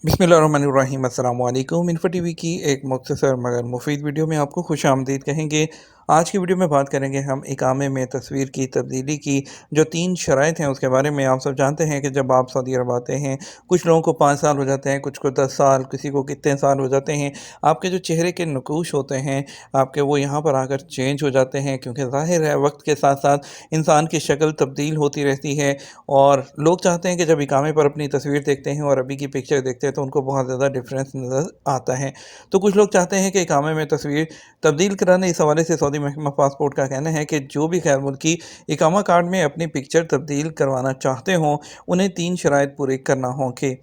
बिस्मिल्लाहिर्रहमानिर्रहीम। अस्सलाम वालेकुम। इन्फो टीवी की एक मुख्तसर मगर मुफीद वीडियो में आपको खुश आमदीद कहेंगे। आज की वीडियो में बात करेंगे हम इकामे में तस्वीर की तब्दीली की जो 3 शराइत हैं उसके बारे में। आप सब जानते हैं कि जब आप सऊदी अरब आते हैं, कुछ लोगों को 5 साल हो जाते हैं, कुछ को 10 साल, किसी को कितने साल हो जाते हैं। आपके जो चेहरे के नकूश होते हैं आपके, वो यहाँ पर आकर चेंज हो जाते हैं, क्योंकि ज़ाहिर है वक्त के साथ साथ इंसान की शक्ल तब्दील होती रहती है। और लोग चाहते हैं कि जब इकामे पर अपनी तस्वीर देखते हैं और अभी की पिक्चर देखते हैं तो उनको बहुत ज़्यादा डिफरेंस नज़र आता है। तो कुछ लोग चाहते हैं कि इकामे में तस्वीर तब्दील कराने, इस हवाले से सऊदी महकमा पासपोर्ट का कहना है कि जो भी गैर मुल्की इकामा कार्ड में अपनी पिक्चर तब्दील करवाना चाहते हों, उन्हें 3 शराइत पूरे करना होंगे।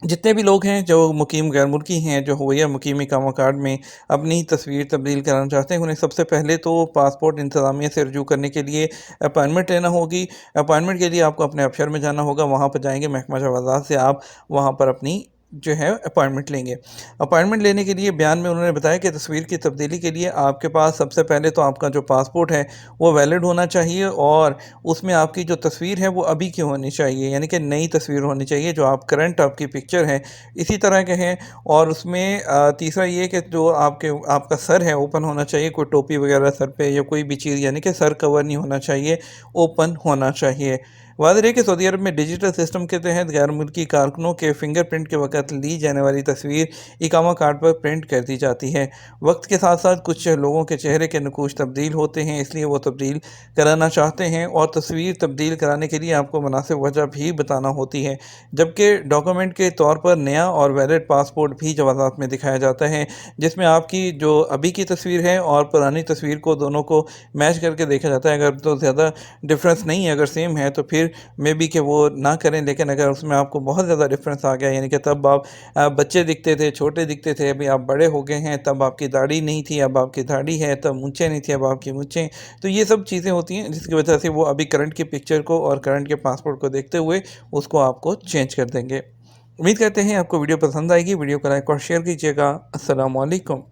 जितने भी लोग हैं जो मुकीम गैर मुल्की हैं, जो हुवैया मुकीम इकामा कार्ड में अपनी तस्वीर तब्दील कराना चाहते हैं, उन्हें सबसे पहले तो पासपोर्ट इंतज़ामिया से रजू करने के लिए अपॉइंटमेंट लेना होगी। अपॉइंटमेंट के लिए आपको अपने अफसर में जाना होगा, वहाँ पर जाएंगे महकमा जवाज़ात से आप वहाँ पर अपनी जो है अपॉइंटमेंट लेंगे। अपॉइंटमेंट लेने के लिए बयान में उन्होंने बताया कि तस्वीर की तब्दीली के लिए आपके पास सबसे पहले तो आपका जो पासपोर्ट है वो वैलिड होना चाहिए, और उसमें आपकी जो तस्वीर है वो अभी की होनी चाहिए, यानी कि नई तस्वीर होनी चाहिए। जो आप करंट आपकी पिक्चर है इसी तरह के हैं। और उसमें तीसरा ये कि जो आपका सर है ओपन होना चाहिए, कोई टोपी वगैरह सर पे या कोई भी चीज़, यानी कि सर कवर नहीं होना चाहिए, ओपन होना चाहिए। वाज़ेह है कि सऊदी अरब में डिजिटल सिस्टम के तहत गैर मुल्की कारकुनों के फिंगरप्रिंट के वक़्त ली जाने वाली तस्वीर इकामा कार्ड पर प्रिंट कर दी जाती है। वक्त के साथ साथ कुछ लोगों के चेहरे के नकूश तब्दील होते हैं, इसलिए वो तब्दील कराना चाहते हैं, और तस्वीर तब्दील कराने के लिए आपको मुनासिब वजह भी बताना होती है। जबकि डॉक्यूमेंट के तौर पर नया और वैलिड पासपोर्ट भी जवाज़ात में दिखाया जाता है, जिसमें आपकी जो अभी की तस्वीर है और पुरानी तस्वीर को दोनों को मैच करके देखा जाता है। अगर तो ज़्यादा डिफरेंस नहीं है, अगर सेम है तो फिर मे बी कि वो ना करें। लेकिन अगर उसमें आपको बहुत ज़्यादा डिफरेंस आ गया, यानी कि तब आप बच्चे दिखते थे, छोटे दिखते थे, अभी आप बड़े हो गए हैं, तब आपकी दाढ़ी नहीं थी, अब आपकी दाढ़ी है, तब मूंछें नहीं थी, अब आपकी मूंछें, तो ये सब चीज़ें होती हैं जिसकी वजह से वो अभी करंट की पिक्चर को और करंट के पासपोर्ट को देखते हुए उसको आपको चेंज कर देंगे। उम्मीद करते हैं आपको वीडियो पसंद आएगी। वीडियो को लाइक और शेयर कीजिएगा। अस्सलाम वालेकुम।